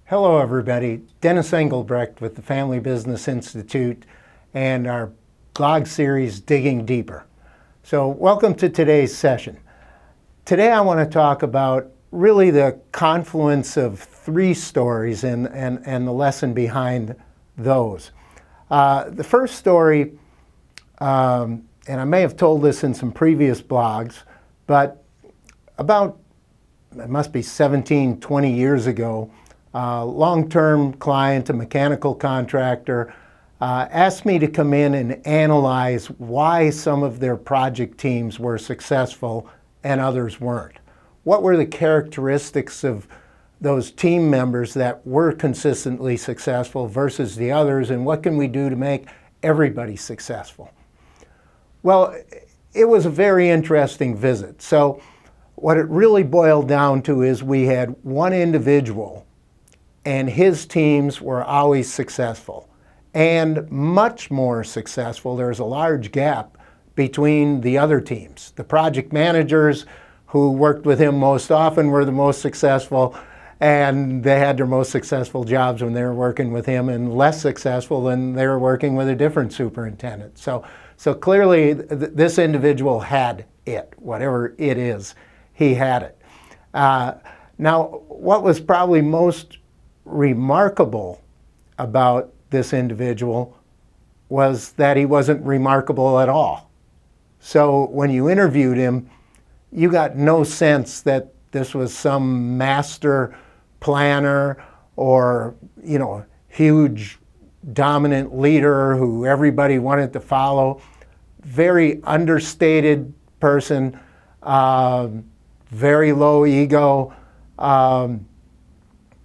Hello everybody, Dennis Engelbrecht with the Family Business Institute and our blog series Digging Deeper. So welcome to today's session. Today I want to talk about really the confluence of three stories and the lesson behind those. The first story, and I may have told this in some previous blogs, but about, it must be 17, 20 years ago, long-term client, a mechanical contractor, asked me to come in and analyze why some of their project teams were successful and others weren't. What were the characteristics of those team members that were consistently successful versus the others, and what can we do to make everybody successful? Well, it was a very interesting visit. So what it really boiled down to is we had one individual and his teams were always successful and much more successful. There's a large gap between the other teams. The project managers who worked with him most often were the most successful, and they had their most successful jobs when they were working with him, and less successful when they were working with a different superintendent. So clearly this individual had it, whatever it is, he had it. Now, what was probably most remarkable about this individual was that he wasn't remarkable at all. So when you interviewed him, you got no sense that this was some master planner or, huge dominant leader who everybody wanted to follow. Very understated person, very low ego,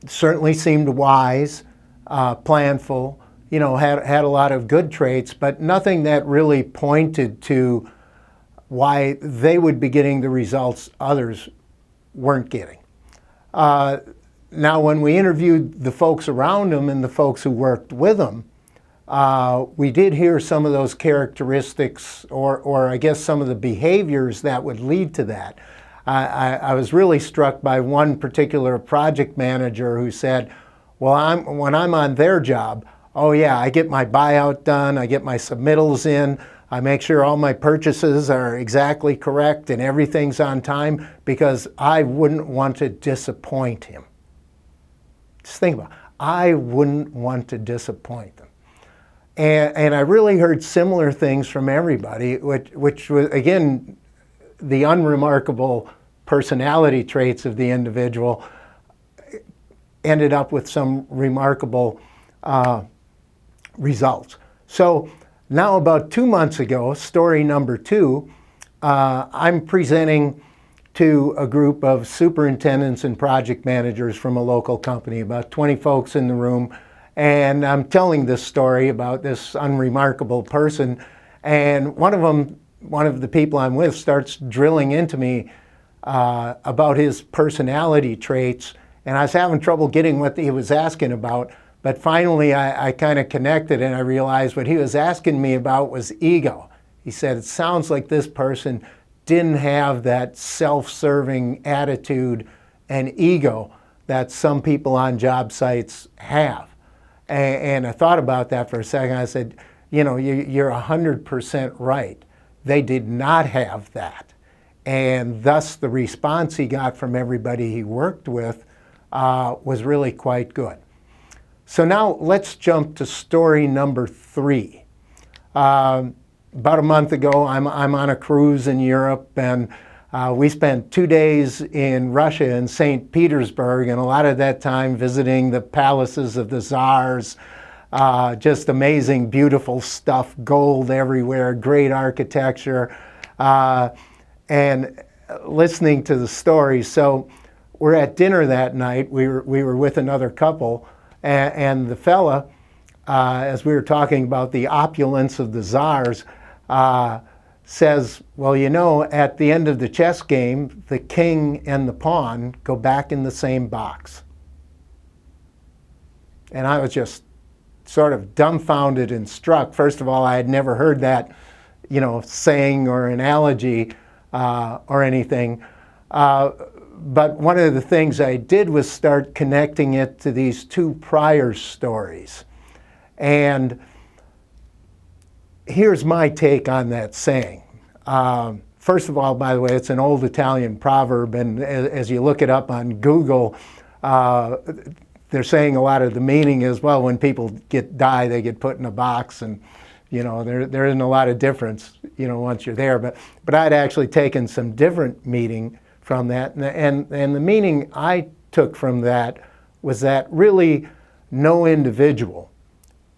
certainly seemed wise, planful, had a lot of good traits, but nothing that really pointed to why they would be getting the results others weren't getting. Now, when we interviewed the folks around him and the folks who worked with him, we did hear some of those characteristics or I guess some of the behaviors that would lead to that. I was really struck by one particular project manager who said, well, when I'm on their job, oh yeah, I get my buyout done, I get my submittals in, I make sure all my purchases are exactly correct and everything's on time because I wouldn't want to disappoint him. Just think about it. I wouldn't want to disappoint them. And I really heard similar things from everybody, which was, again, the unremarkable personality traits of the individual ended up with some remarkable results. So now about 2 months ago, story number 2, I'm presenting to a group of superintendents and project managers from a local company, about 20 folks in the room, and I'm telling this story about this unremarkable person, and one of the people I'm with starts drilling into me about his personality traits, and I was having trouble getting what he was asking about, but finally I kind of connected and I realized what he was asking me about was ego. He said, it sounds like this person didn't have that self-serving attitude and ego that some people on job sites have. And I thought about that for a second. I said, you're 100% right. They did not have that. And thus the response he got from everybody he worked with was really quite good. So now let's jump to story number 3. About a month ago, I'm on a cruise in Europe, and we spent 2 days in Russia in St. Petersburg, and a lot of that time visiting the palaces of the czars. Just amazing, beautiful stuff, gold everywhere, great architecture, and listening to the stories. So we're at dinner that night. We were with another couple, and the fella, as we were talking about the opulence of the czars, says, well, at the end of the chess game, the king and the pawn go back in the same box. And I was just sort of dumbfounded and struck. First of all, I had never heard that, saying or analogy or anything. But one of the things I did was start connecting it to these two prior stories. And here's my take on that saying. First of all, by the way, it's an old Italian proverb, and as you look it up on Google, they're saying a lot of the meaning is, well, when people die, they get put in a box, and there isn't a lot of difference, once you're there. But I'd actually taken some different meaning from that, and the meaning I took from that was that really no individual,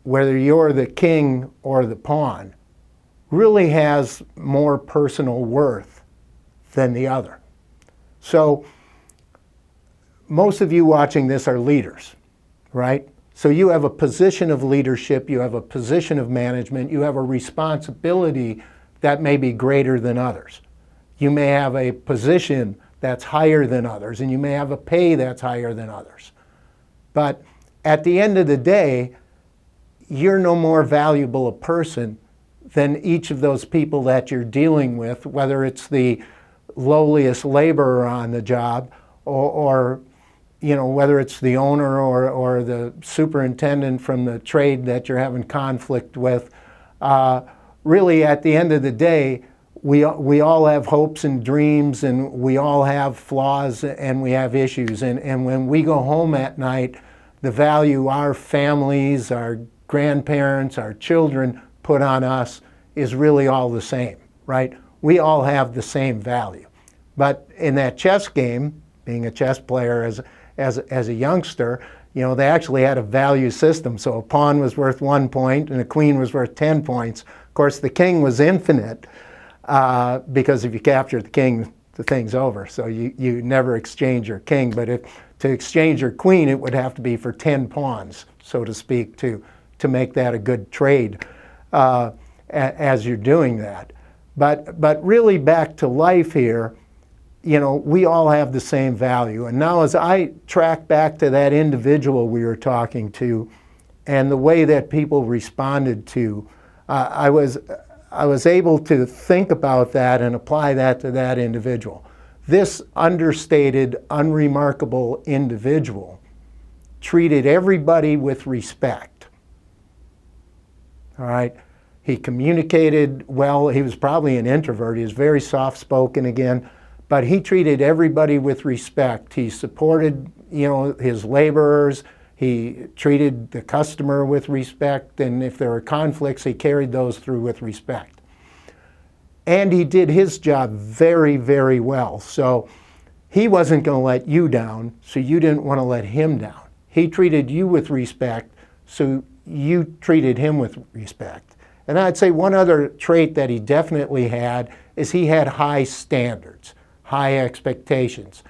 whether you're the king or the pawn, really has more personal worth than the other. So most of you watching this are leaders, right? So you have a position of leadership, you have a position of management, you have a responsibility that may be greater than others. You may have a position that's higher than others, and you may have a pay that's higher than others. But at the end of the day, you're no more valuable a person than each of those people that you're dealing with, whether it's the lowliest laborer on the job or whether it's the owner or the superintendent from the trade that you're having conflict with. Really, at the end of the day, we all have hopes and dreams, and we all have flaws, and we have issues. And when we go home at night, the value our families, our grandparents, our children put on us is really all the same, right? We all have the same value. But in that chess game, being a chess player as a youngster, they actually had a value system. So a pawn was worth 1 point and a queen was worth 10 points. Of course, the king was infinite because if you capture the king, the thing's over. So you never exchange your king. But to exchange your queen, it would have to be for 10 pawns, so to speak, to make that a good trade as you're doing that. But really back to life here, we all have the same value. And now as I track back to that individual we were talking to and the way that people responded to, I was able to think about that and apply that to that individual. This understated, unremarkable individual treated everybody with respect. All right. He communicated well. He was probably an introvert. He was very soft-spoken again, but he treated everybody with respect. He supported, his laborers. He treated the customer with respect, and if there were conflicts, he carried those through with respect. And he did his job very, very well. So he wasn't going to let you down, so you didn't want to let him down. He treated you with respect, so you treated him with respect. And I'd say one other trait that he definitely had is he had high standards, high expectations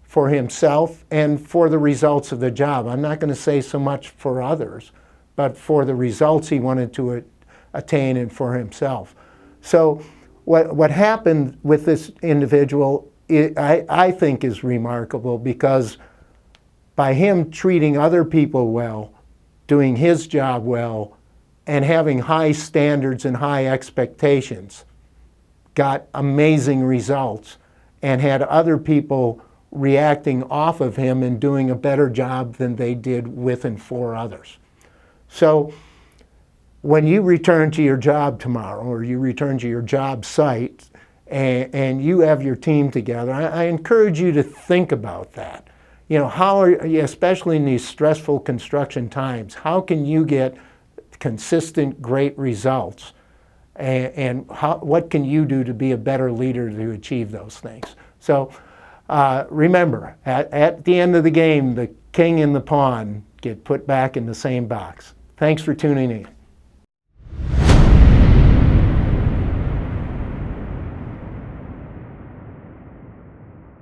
for himself and for the results of the job. I'm not going to say so much for others, but for the results he wanted to attain and for himself. So what happened with this individual, I think is remarkable, because by him treating other people well, doing his job well, and having high standards and high expectations, got amazing results and had other people reacting off of him and doing a better job than they did with and for others. So when you return to your job tomorrow, or you return to your job site, and you have your team together, I encourage you to think about that. How are you, especially in these stressful construction times, how can you get consistent, great results? And what can you do to be a better leader to achieve those things? So remember, at the end of the game, the king and the pawn get put back in the same box. Thanks for tuning in.